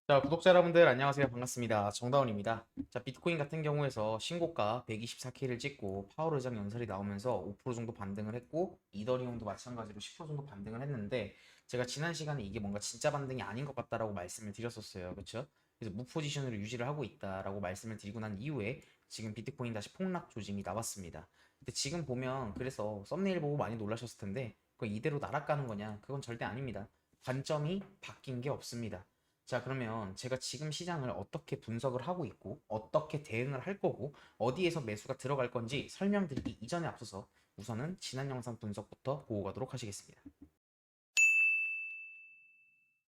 자, 구독자 여러분들 안녕하세요. 반갑습니다. 정다운입니다. 자, 비트코인 같은 경우에서 신고가 124K를 찍고 파월 의장 연설이 나오면서 5% 정도 반등을 했고, 이더리움도 마찬가지로 10% 정도 반등을 했는데, 제가 지난 시간에 이게 뭔가 진짜 반등이 아닌 것 같다라고 말씀을 드렸었어요. 그렇죠? 그래서 무포지션으로 유지를 하고 있다라고 말씀을 드리고 난 이후에 지금 비트코인 다시 폭락 조짐이 나왔습니다. 근데 지금 보면 그래서 썸네일 보고 많이 놀라셨을 텐데, 그거 이대로 날아가는 거냐? 그건 절대 아닙니다. 관점이 바뀐 게 없습니다. 자, 그러면 제가 지금 시장을 어떻게 분석을 하고 있고, 어떻게 대응을 할 거고, 어디에서 매수가 들어갈 건지 설명드리기 이전에 앞서서 우선은 지난 영상 분석부터 보고 가도록 하시겠습니다.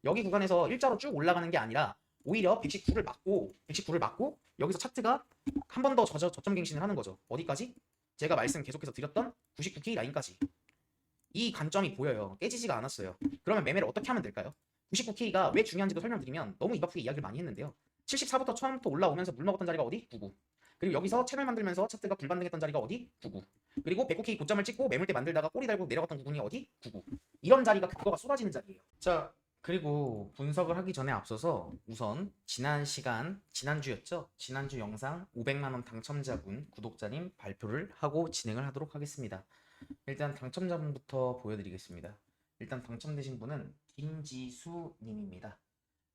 여기 구간에서 일자로 쭉 올라가는 게 아니라 오히려 119를 맞고 여기서 차트가 한 번 더 저점 갱신을 하는 거죠. 어디까지? 제가 말씀 계속해서 드렸던 99K 라인까지. 이 관점이 보여요. 깨지지가 않았어요. 그러면 매매를 어떻게 하면 될까요? 99K가 왜 중요한지도 설명드리면 너무 입 아프게 이야기를 많이 했는데요. 74부터 처음부터 올라오면서 물 먹었던 자리가 어디? 99. 그리고 여기서 채널 만들면서 차트가 불반등했던 자리가 어디? 99. 그리고 109K 고점을 찍고 매물대 만들다가 꼬리 달고 내려갔던 부분이 어디? 99. 이런 자리가 그거가 쏟아지는 자리예요. 자, 그리고 분석을 하기 전에 앞서서 우선 지난 시간, 지난주였죠? 지난주 영상 500만원 당첨자분 구독자님 발표를 하고 진행을 하도록 하겠습니다. 일단 당첨자분부터 보여드리겠습니다. 일단 당첨되신 분은 김지수님입니다.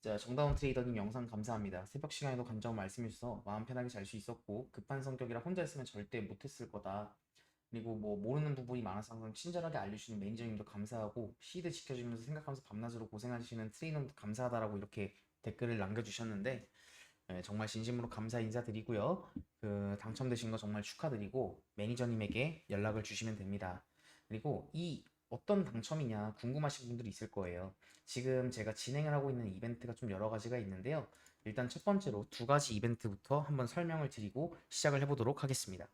자, 정다운 트레이더님 영상 감사합니다. 새벽 시간에도 간절 말씀해주셔서 마음 편하게 잘 수 있었고 급한 성격이라 혼자 있으면 절대 못했을 거다. 그리고 뭐 모르는 부분이 많아서 항상 친절하게 알려주시는 매니저님도 감사하고 시드 지켜주면서 생각하면서 밤낮으로 고생하시는 트레이너도 감사하다라고 이렇게 댓글을 남겨주셨는데 정말 진심으로 감사 인사드리고요. 그 당첨되신 거 정말 축하드리고 매니저님에게 연락을 주시면 됩니다. 그리고 이 어떤 당첨이냐 궁금하신 분들이 있을 거예요. 지금 제가 진행을 하고 있는 이벤트가 좀 여러 가지가 있는데요. 일단 첫 번째로 두 가지 이벤트부터 한번 설명을 드리고 시작을 해보도록 하겠습니다.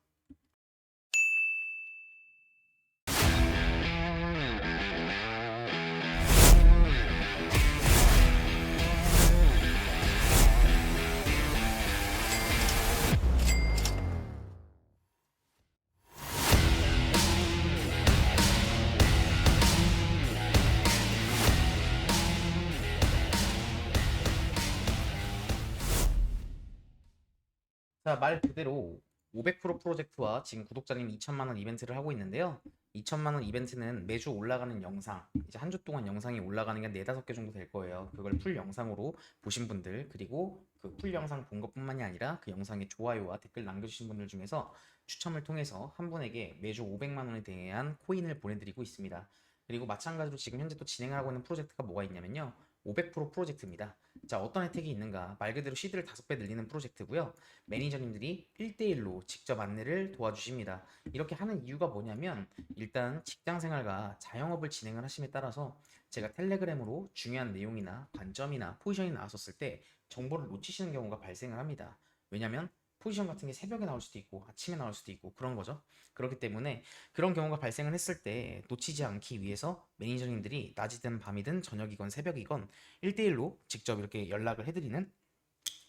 자, 말 그대로 500% 프로젝트와 지금 구독자님 2천만 원 이벤트를 하고 있는데요. 2천만 원 이벤트는 매주 올라가는 영상, 이제 한 주 동안 영상이 올라가는 게 4, 5개 정도 될 거예요. 그걸 풀 영상으로 보신 분들, 그리고 그 풀 영상 본 것뿐만이 아니라 그 영상에 좋아요와 댓글 남겨주신 분들 중에서 추첨을 통해서 한 분에게 매주 500만 원에 대한 코인을 보내드리고 있습니다. 그리고 마찬가지로 지금 현재 또 진행을 하고 있는 프로젝트가 뭐가 있냐면요. 500% 프로젝트입니다. 자, 어떤 혜택이 있는가? 말 그대로 시드를 5배 늘리는 프로젝트고요. 매니저님들이 1대1로 직접 안내를 도와주십니다. 이렇게 하는 이유가 뭐냐면 일단 직장생활과 자영업을 진행을 하심에 따라서 제가 텔레그램으로 중요한 내용이나 관점이나 포지션이 나왔었을 때 정보를 놓치시는 경우가 발생을 합니다. 왜냐면 포지션 같은 게 새벽에 나올 수도 있고 아침에 나올 수도 있고 그런 거죠. 그렇기 때문에 그런 경우가 발생을 했을 때 놓치지 않기 위해서 매니저님들이 낮이든 밤이든 저녁이건 새벽이건 1대1로 직접 이렇게 연락을 해드리는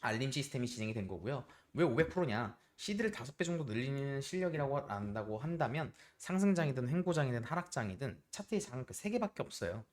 알림 시스템이 진행이 된 거고요. 왜 500%냐? 시드를 5배 정도 늘리는 실력이라고 한다고 한다면 상승장이든 횡보장이든 하락장이든 차트의 장은 그 3개밖에 없어요.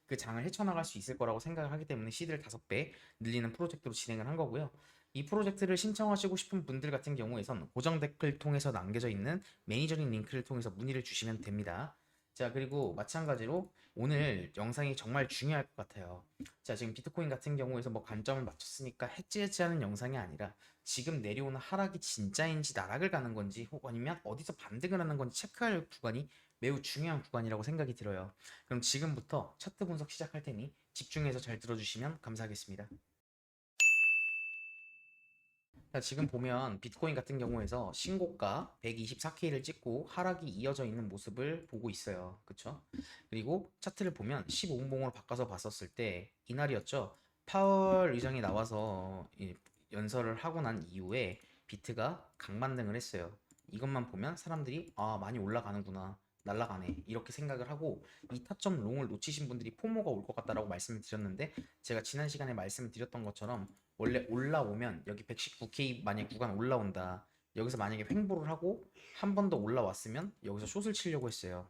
그 장을 헤쳐나갈 수 있을 거라고 생각을 하기 때문에 시드를 5배 늘리는 프로젝트로 진행을 한 거고요. 이 프로젝트를 신청하시고 싶은 분들 같은 경우에선 고정 댓글 통해서 남겨져 있는 매니저링 링크를 통해서 문의를 주시면 됩니다. 자, 그리고 마찬가지로 오늘 영상이 정말 중요할 것 같아요. 자, 지금 비트코인 같은 경우에서 뭐 관점을 맞췄으니까 해지하는 영상이 아니라 지금 내려오는 하락이 진짜인지 나락을 가는 건지 혹 아니면 어디서 반등을 하는 건지 체크할 구간이 매우 중요한 구간이라고 생각이 들어요. 그럼 지금부터 차트 분석 시작할 테니 집중해서 잘 들어주시면 감사하겠습니다. 자, 지금 보면 비트코인 같은 경우에서 신고가 124K를 찍고 하락이 이어져 있는 모습을 보고 있어요. 그쵸? 그리고 차트를 보면 15분봉으로 바꿔서 봤었을 때 이날이었죠. 파월 의장이 나와서 연설을 하고 난 이후에 비트가 강반등을 했어요. 이것만 보면 사람들이 아, 많이 올라가는구나. 날라가네. 이렇게 생각을 하고 이 타점 롱을 놓치신 분들이 포모가 올 것 같다라고 말씀을 드렸는데 제가 지난 시간에 말씀을 드렸던 것처럼 원래 올라오면 여기 119K 만약 구간 올라온다. 여기서 만약에 횡보를 하고 한 번 더 올라왔으면 여기서 숏을 치려고 했어요.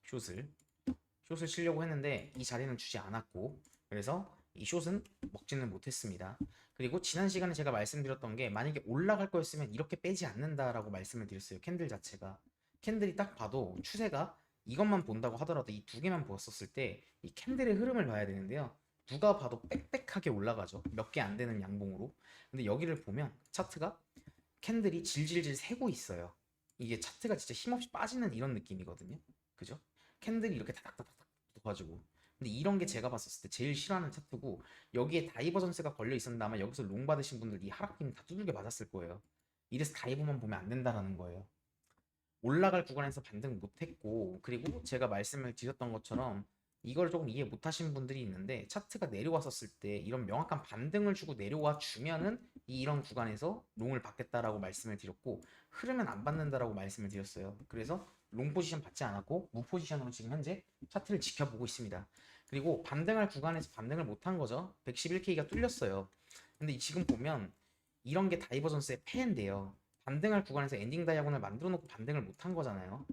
숏을 치려고 했는데 이 자리는 주지 않았고 그래서 이 숏은 먹지는 못했습니다. 그리고 지난 시간에 제가 말씀드렸던 게 만약에 올라갈 거였으면 이렇게 빼지 않는다라고 말씀을 드렸어요. 캔들 자체가. 캔들이 딱 봐도 추세가 이것만 본다고 하더라도 이 두 개만 보았었을 때 이 캔들의 흐름을 봐야 되는데요. 누가 봐도 빽빽하게 올라가죠. 몇 개 안 되는 양봉으로. 근데 여기를 보면 차트가 캔들이 질질질 새고 있어요. 이게 차트가 진짜 힘없이 빠지는 이런 느낌이거든요. 그죠? 캔들이 이렇게 다닥다닥 붙어가지고. 근데 이런 게 제가 봤었을 때 제일 싫어하는 차트고 여기에 다이버전스가 걸려 있었는데 아마 여기서 롱 받으신 분들 이 하락김 다 두들겨 맞았을 거예요. 이래서 다이버만 보면 안 된다라는 거예요. 올라갈 구간에서 반등 못했고 그리고 제가 말씀을 드렸던 것처럼 이걸 조금 이해 못하신 분들이 있는데 차트가 내려왔었을 때 이런 명확한 반등을 주고 내려와 주면은 이런 구간에서 롱을 받겠다라고 말씀을 드렸고 흐르면 안 받는다라고 말씀을 드렸어요. 그래서 롱 포지션 받지 않았고 무 포지션으로 지금 현재 차트를 지켜보고 있습니다. 그리고 반등할 구간에서 반등을 못한 거죠. 111K가 뚫렸어요. 근데 지금 보면 이런 게 다이버전스의 폐인데요. 반등할 구간에서 엔딩 다이아곤을 만들어 놓고 반등을 못한 거잖아요.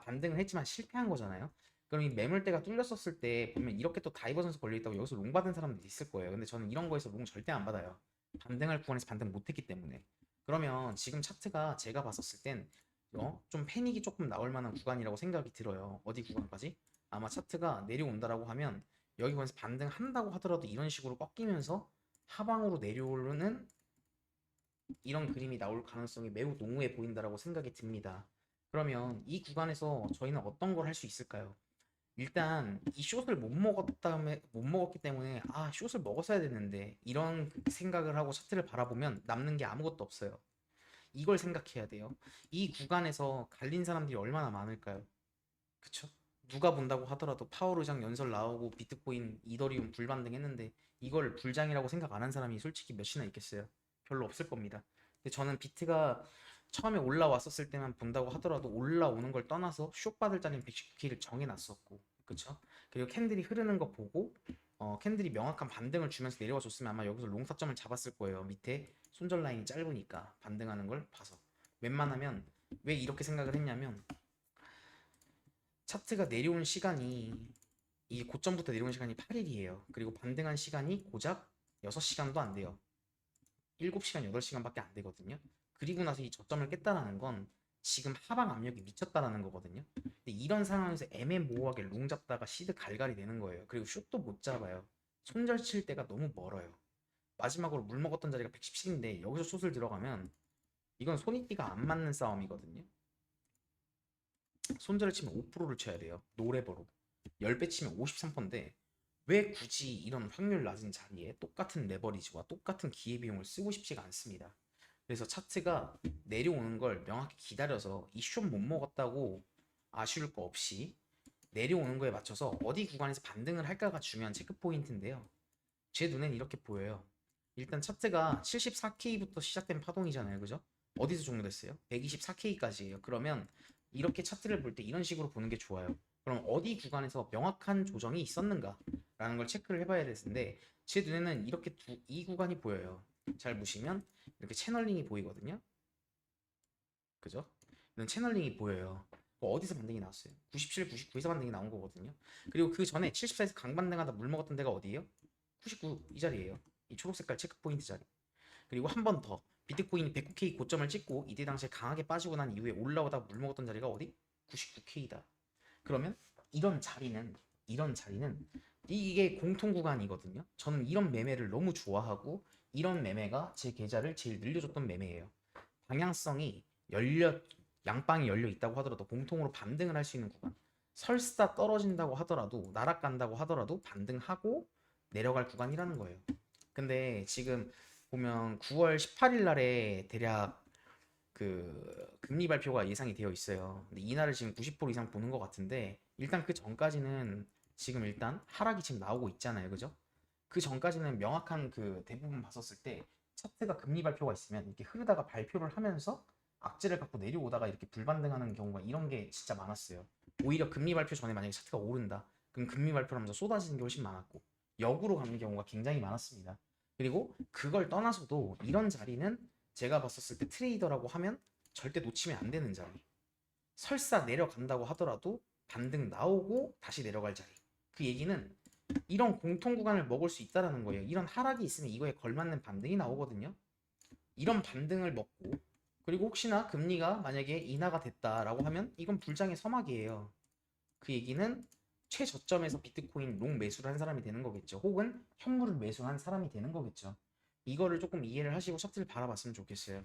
반등을 했지만 실패한 거잖아요. 그럼 이 매물대가 뚫렸었을 때 보면 이렇게 또 다이버전스 걸려있다고 여기서 롱 받은 사람들이 있을 거예요. 근데 저는 이런 거에서 롱 절대 안 받아요. 반등할 구간에서 반등 못했기 때문에. 그러면 지금 차트가 제가 봤었을 땐 좀 패닉이 조금 나올 만한 구간이라고 생각이 들어요. 어디 구간까지? 아마 차트가 내려온다라고 하면 여기 구간에서 반등한다고 하더라도 이런 식으로 꺾이면서 하방으로 내려오는 이런 그림이 나올 가능성이 매우 농후해 보인다라고 생각이 듭니다. 그러면 이 구간에서 저희는 어떤 걸 할 수 있을까요? 일단 이 숏을 못 먹었기 때문에 아 숏을 먹었어야 됐는데 이런 생각을 하고 차트를 바라보면 남는 게 아무것도 없어요. 이걸 생각해야 돼요. 이 구간에서 갈린 사람들이 얼마나 많을까요? 그쵸? 누가 본다고 하더라도 파워르장 연설 나오고 비트코인, 이더리움 불반등했는데 이걸 불장이라고 생각 안 한 사람이 솔직히 몇이나 있겠어요? 별로 없을 겁니다. 근데 저는 비트가 처음에 올라왔었을 때만 본다고 하더라도 올라오는 걸 떠나서 숏 받을 자리는 119K를 정해놨었고 그쵸? 그리고 캔들이 흐르는 거 보고 캔들이 명확한 반등을 주면서 내려와 줬으면 아마 여기서 롱타점을 잡았을 거예요. 밑에 손절 라인이 짧으니까 반등하는 걸 봐서 웬만하면 왜 이렇게 생각을 했냐면 차트가 내려온 시간이 이 고점부터 내려온 시간이 8일이에요. 그리고 반등한 시간이 고작 6시간도 안 돼요. 7시간, 8시간밖에 안 되거든요. 그리고 나서 이 저점을 깼다라는 건 지금 하방 압력이 미쳤다라는 거거든요. 근데 이런 상황에서 애매모호하게 롱 잡다가 시드 갈갈이 되는 거예요. 그리고 슛도 못 잡아요. 손절 칠 때가 너무 멀어요. 마지막으로 물 먹었던 자리가 117인데 여기서 슛을 들어가면 이건 손익비가 안 맞는 싸움이거든요. 손절을 치면 5%를 쳐야 돼요. 노레버로. 10배 치면 53%인데 왜 굳이 이런 확률 낮은 자리에 똑같은 레버리지와 똑같은 기회비용을 쓰고 싶지가 않습니다. 그래서 차트가 내려오는 걸 명확히 기다려서 이 숏 못 먹었다고 아쉬울 거 없이 내려오는 거에 맞춰서 어디 구간에서 반등을 할까가 중요한 체크 포인트인데요. 제 눈엔 이렇게 보여요. 일단 차트가 74K부터 시작된 파동이잖아요. 그죠? 어디서 종료됐어요? 124K까지예요. 그러면 이렇게 차트를 볼 때 이런 식으로 보는 게 좋아요. 그럼 어디 구간에서 명확한 조정이 있었는가라는 걸 체크를 해봐야 되는데 제 눈에는 이렇게 이 구간이 보여요. 잘 보시면 이렇게 채널링이 보이거든요. 그죠? 이런 채널링이 보여요. 어디서 반등이 나왔어요? 97, 99에서 반등이 나온 거거든요. 그리고 그 전에 74에서 강반등하다 물 먹었던 데가 어디예요? 99 이 자리예요. 이 초록 색깔 체크 포인트 자리. 그리고 한 번 더 비트코인이 109K 고점을 찍고 이때 당시에 강하게 빠지고 난 이후에 올라오다 물 먹었던 자리가 어디? 99K다. 그러면 이런 자리는 이게 공통 구간이거든요. 저는 이런 매매를 너무 좋아하고 이런 매매가 제 계좌를 제일 늘려줬던 매매예요. 방향성이 양방이 열려 있다고 하더라도 공통으로 반등을 할 수 있는 구간. 설사 떨어진다고 하더라도 나락간다고 하더라도 반등하고 내려갈 구간이라는 거예요. 근데 지금 보면 9월 18일 날에 대략 그 금리 발표가 예상이 되어 있어요. 근데 이날을 지금 90% 이상 보는 것 같은데 일단 그 전까지는 지금 일단 하락이 지금 나오고 있잖아요. 그죠? 그 전까지는 명확한 그 대부분 봤었을 때 차트가 금리 발표가 있으면 이렇게 흐르다가 발표를 하면서 악재를 갖고 내려오다가 이렇게 불반등하는 경우가 이런 게 진짜 많았어요. 오히려 금리 발표 전에 만약에 차트가 오른다. 그럼 금리 발표를 하면서 쏟아지는 게 훨씬 많았고 역으로 가는 경우가 굉장히 많았습니다. 그리고 그걸 떠나서도 이런 자리는 제가 봤었을 때 트레이더라고 하면 절대 놓치면 안 되는 자리. 설사 내려간다고 하더라도 반등 나오고 다시 내려갈 자리. 그 얘기는 이런 공통 구간을 먹을 수 있다라는 거예요. 이런 하락이 있으면 이거에 걸맞는 반등이 나오거든요. 이런 반등을 먹고, 그리고 혹시나 금리가 만약에 인하가 됐다라고 하면 이건 불장의 서막이에요. 그 얘기는 최저점에서 비트코인 롱 매수를 한 사람이 되는 거겠죠. 혹은 현물을 매수한 사람이 되는 거겠죠. 이거를 조금 이해를 하시고 차트를 바라봤으면 좋겠어요.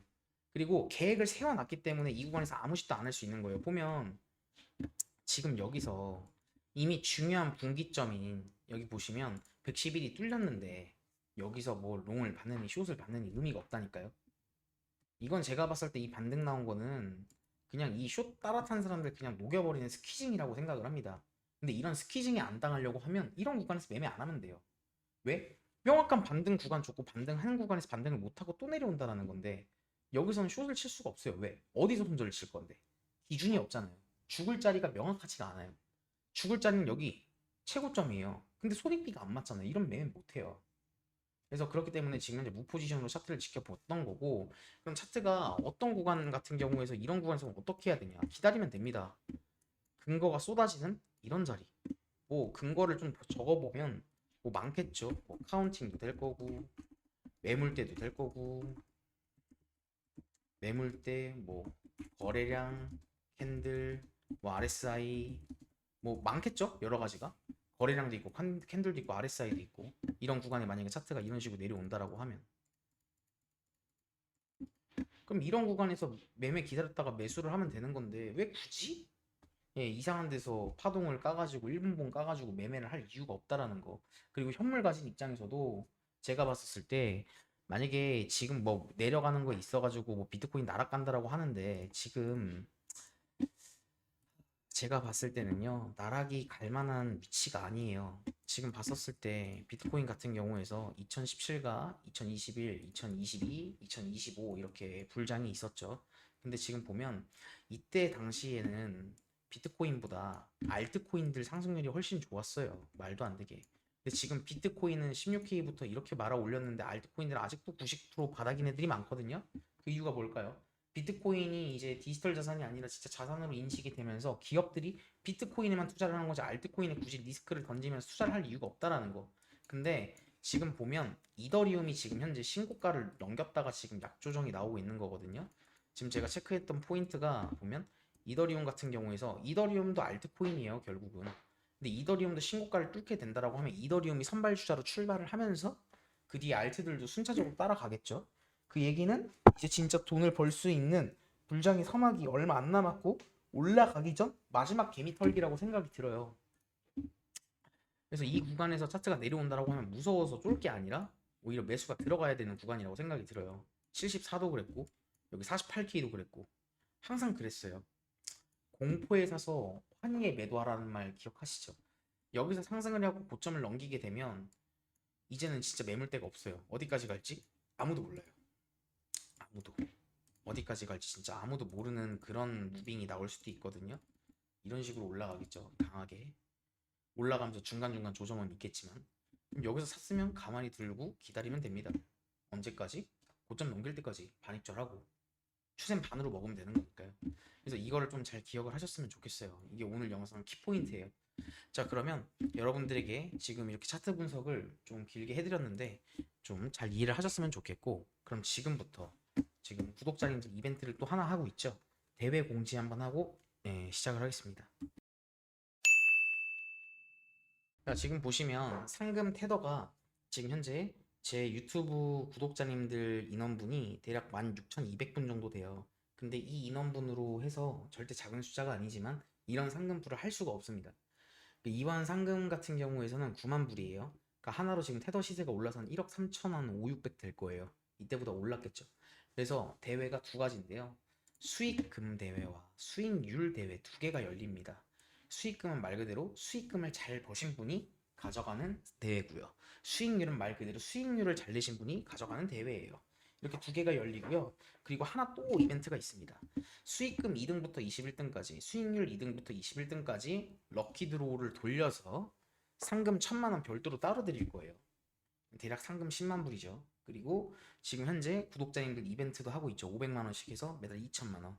그리고 계획을 세워놨기 때문에 이 구간에서 아무 짓도 안 할 수 있는 거예요. 보면 지금 여기서 이미 중요한 분기점인 여기 보시면 111이 뚫렸는데 여기서 뭐 롱을 받느니 숏을 받느니 의미가 없다니까요. 이건 제가 봤을 때 이 반등 나온 거는 그냥 이 숏 따라탄 사람들 그냥 녹여버리는 스키징이라고 생각을 합니다. 근데 이런 스키징이 안 당하려고 하면 이런 구간에서 매매 안 하면 돼요. 왜? 명확한 반등 구간 줬고 반등한 구간에서 반등을 못하고 또 내려온다라는 건데 여기서는 숏을 칠 수가 없어요. 왜? 어디서 손절을 칠 건데? 기준이 없잖아요. 죽을 자리가 명확하지가 않아요. 죽을 자리는 여기 최고점이에요. 근데 손익비가 안 맞잖아요. 이런 매매 못해요. 그래서 그렇기 때문에 지금 현재 무포지션으로 차트를 지켜봤던 거고, 그럼 차트가 어떤 구간 같은 경우에서 이런 구간에서 어떻게 해야 되냐? 기다리면 됩니다. 근거가 쏟아지는 이런 자리. 뭐 근거를 좀 적어보면 뭐 많겠죠. 뭐 카운팅도 될 거고, 매물대도 될 거고, 매물대, 뭐 거래량, 캔들, 뭐 RSI, 뭐 많겠죠. 여러 가지가. 거래량도 있고 캔들도 있고 RSI도 있고, 이런 구간에 만약에 차트가 이런 식으로 내려온다라고 하면, 그럼 이런 구간에서 매매 기다렸다가 매수를 하면 되는 건데 왜 굳이 이상한 데서 파동을 까가지고 1분봉 까가지고 매매를 할 이유가 없다라는 거. 그리고 현물 가진 입장에서도 제가 봤었을 때 만약에 지금 뭐 내려가는 거 있어가지고 뭐 비트코인 날아간다라고 하는데 지금 제가 봤을 때는요, 나락이 갈 만한 위치가 아니에요. 지금 봤었을 때 비트코인 같은 경우에서 2017가 2021, 2022, 2025 이렇게 불장이 있었죠. 근데 지금 보면 이때 당시에는 비트코인보다 알트코인들 상승률이 훨씬 좋았어요. 말도 안 되게. 근데 지금 비트코인은 16K부터 이렇게 말아 올렸는데 알트코인들은 아직도 90% 바닥인 애들이 많거든요. 그 이유가 뭘까요? 비트코인이 이제 디지털 자산이 아니라 진짜 자산으로 인식이 되면서 기업들이 비트코인에만 투자를 하는 거지 알트코인에 굳이 리스크를 던지면서 투자를 할 이유가 없다라는 거. 근데 지금 보면 이더리움이 지금 현재 신고가를 넘겼다가 지금 약조정이 나오고 있는 거거든요. 지금 제가 체크했던 포인트가 보면 이더리움 같은 경우에서 이더리움도 알트코인이에요, 결국은. 근데 이더리움도 신고가를 뚫게 된다라고 하면 이더리움이 선발주자로 출발을 하면서 그 뒤에 알트들도 순차적으로 따라가겠죠. 그 얘기는 이제 진짜 돈을 벌 수 있는 불장의 서막이 얼마 안 남았고 올라가기 전 마지막 개미털기라고 생각이 들어요. 그래서 이 구간에서 차트가 내려온다라고 하면 무서워서 쫄 게 아니라 오히려 매수가 들어가야 되는 구간이라고 생각이 들어요. 74도 그랬고 여기 48K도 그랬고 항상 그랬어요. 공포에 사서 환희에 매도하라는 말 기억하시죠? 여기서 상승을 하고 고점을 넘기게 되면 이제는 진짜 매물대가 없어요. 어디까지 갈지 아무도 몰라요. 아무도. 어디까지 갈지 진짜 아무도 모르는 그런 무빙이 나올 수도 있거든요. 이런 식으로 올라가겠죠. 강하게. 올라가면서 중간중간 조정은 있겠지만 그럼 여기서 샀으면 가만히 들고 기다리면 됩니다. 언제까지? 고점 넘길 때까지 반입절하고 추세 반으로 먹으면 되는 거니까요. 그래서 이거를 좀 잘 기억을 하셨으면 좋겠어요. 이게 오늘 영상 키포인트예요. 자, 그러면 여러분들에게 지금 이렇게 차트 분석을 좀 길게 해드렸는데 좀 잘 이해를 하셨으면 좋겠고, 그럼 지금부터 지금 구독자님들 이벤트를 또 하나 하고 있죠. 대회 공지 한번 하고 시작을 하겠습니다. 자, 지금 보시면 상금 테더가 지금 현재 제 유튜브 구독자님들 인원분이 대략 16,200분 정도 돼요. 근데 이 인원분으로 해서 절대 작은 숫자가 아니지만 이런 상금풀을 할 수가 없습니다. 이번 상금 같은 경우에서는 9만 불이에요. 그러니까 하나로 지금 테더 시세가 올라서는 1억 3천원 5,600 될 거예요. 이때보다 올랐겠죠. 그래서 대회가 두 가지인데요. 수익금 대회와 수익률 대회 두 개가 열립니다. 수익금은 말 그대로 수익금을 잘 버신 분이 가져가는 대회고요. 수익률은 말 그대로 수익률을 잘 내신 분이 가져가는 대회예요. 이렇게 두 개가 열리고요. 그리고 하나 또 이벤트가 있습니다. 수익금 2등부터 21등까지, 수익률 2등부터 21등까지 럭키 드로우를 돌려서 상금 1,000만 원 별도로 따로 드릴 거예요. 대략 상금 10만 불이죠. 그리고 지금 현재 구독자님들 이벤트도 하고 있죠. 500만 원씩 해서 매달 2천만 원.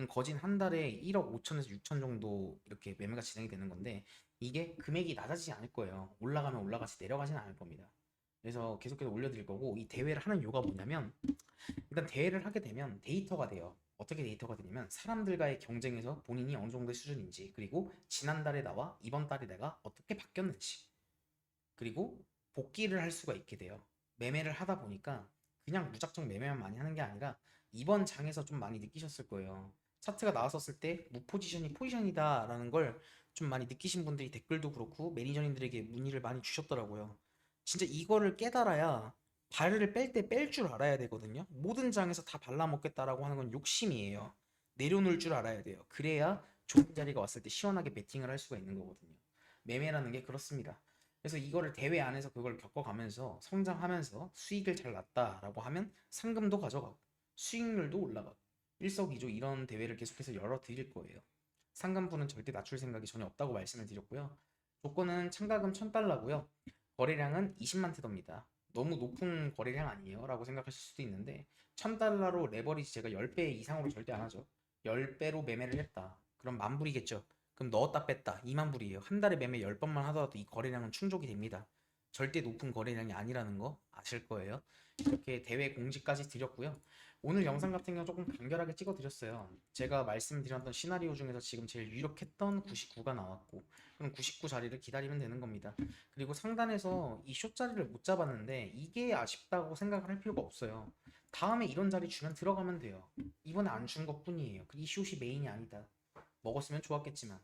거진 한 달에 1억 5천에서 6천 정도 이렇게 매매가 진행이 되는 건데 이게 금액이 낮아지지 않을 거예요. 올라가면 올라가지 내려가지는 않을 겁니다. 그래서 계속해서 올려드릴 거고, 이 대회를 하는 이유가 뭐냐면, 일단 대회를 하게 되면 데이터가 돼요. 어떻게 데이터가 되냐면 사람들과의 경쟁에서 본인이 어느 정도의 수준인지, 그리고 지난달에 나와 이번 달에 내가 어떻게 바뀌었는지, 그리고 복귀를 할 수가 있게 돼요. 매매를 하다 보니까 그냥 무작정 매매만 많이 하는 게 아니라 이번 장에서 좀 많이 느끼셨을 거예요. 차트가 나왔었을 때 무포지션이 포지션이다라는 걸 좀 많이 느끼신 분들이 댓글도 그렇고 매니저님들에게 문의를 많이 주셨더라고요. 진짜 이거를 깨달아야 발을 뺄 때 뺄 줄 알아야 되거든요. 모든 장에서 다 발라먹겠다라고 하는 건 욕심이에요. 내려놓을 줄 알아야 돼요. 그래야 좋은 자리가 왔을 때 시원하게 베팅을 할 수가 있는 거거든요. 매매라는 게 그렇습니다. 그래서 이거를 대회 안에서 그걸 겪어가면서 성장하면서 수익을 잘 났다라고 하면 상금도 가져가고 수익률도 올라가고 일석이조 이런 대회를 계속해서 열어 드릴 거예요. 상금분은 절대 낮출 생각이 전혀 없다고 말씀을 드렸고요. 조건은 참가금 1000달러고요. 거래량은 20만 테더입니다. 너무 높은 거래량 아니에요? 라고 생각하실 수도 있는데 1000달러로 레버리지 제가 10배 이상으로 절대 안 하죠. 10배로 매매를 했다. 그럼 만불이겠죠. 그럼 넣었다 뺐다 2만 불이에요. 한 달에 매매 10번만 하더라도 이 거래량은 충족이 됩니다. 절대 높은 거래량이 아니라는 거 아실 거예요. 이렇게 대회 공지까지 드렸고요. 오늘 영상 같은 경우 조금 간결하게 찍어 드렸어요. 제가 말씀드렸던 시나리오 중에서 지금 제일 유력했던 99가 나왔고, 그럼 99 자리를 기다리면 되는 겁니다. 그리고 상단에서 이 숏 자리를 못 잡았는데 이게 아쉽다고 생각을 할 필요가 없어요. 다음에 이런 자리 주면 들어가면 돼요. 이번에 안 준 것뿐이에요. 이 숏이 메인이 아니다. 먹었으면 좋았겠지만,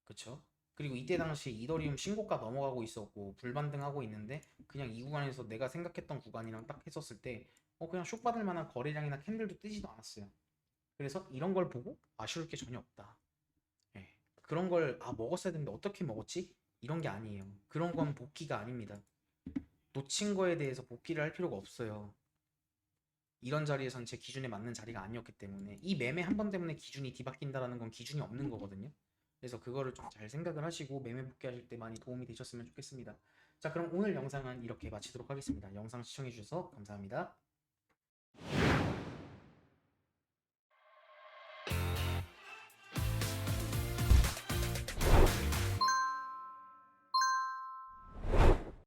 그쵸? 그리고 이때 당시 이더리움 신고가 넘어가고 있었고 불반등하고 있는데 그냥 이 구간에서 내가 생각했던 구간이랑 딱 했었을 때 그냥 숏 받을 만한 거래량이나 캔들도 뜨지도 않았어요. 그래서 이런 걸 보고 아쉬울 게 전혀 없다. 예. 그런 걸 먹었어야 되는데 어떻게 먹었지? 이런 게 아니에요. 그런 건 복귀가 아닙니다. 놓친 거에 대해서 복귀를 할 필요가 없어요. 이런 자리에선 제 기준에 맞는 자리가 아니었기 때문에 이 매매 한 번 때문에 기준이 뒤바뀐다라는 건 기준이 없는 거거든요. 그래서 그거를 좀 잘 생각을 하시고 매매 복귀하실 때 많이 도움이 되셨으면 좋겠습니다. 자, 그럼 오늘 영상은 이렇게 마치도록 하겠습니다. 영상 시청해 주셔서 감사합니다.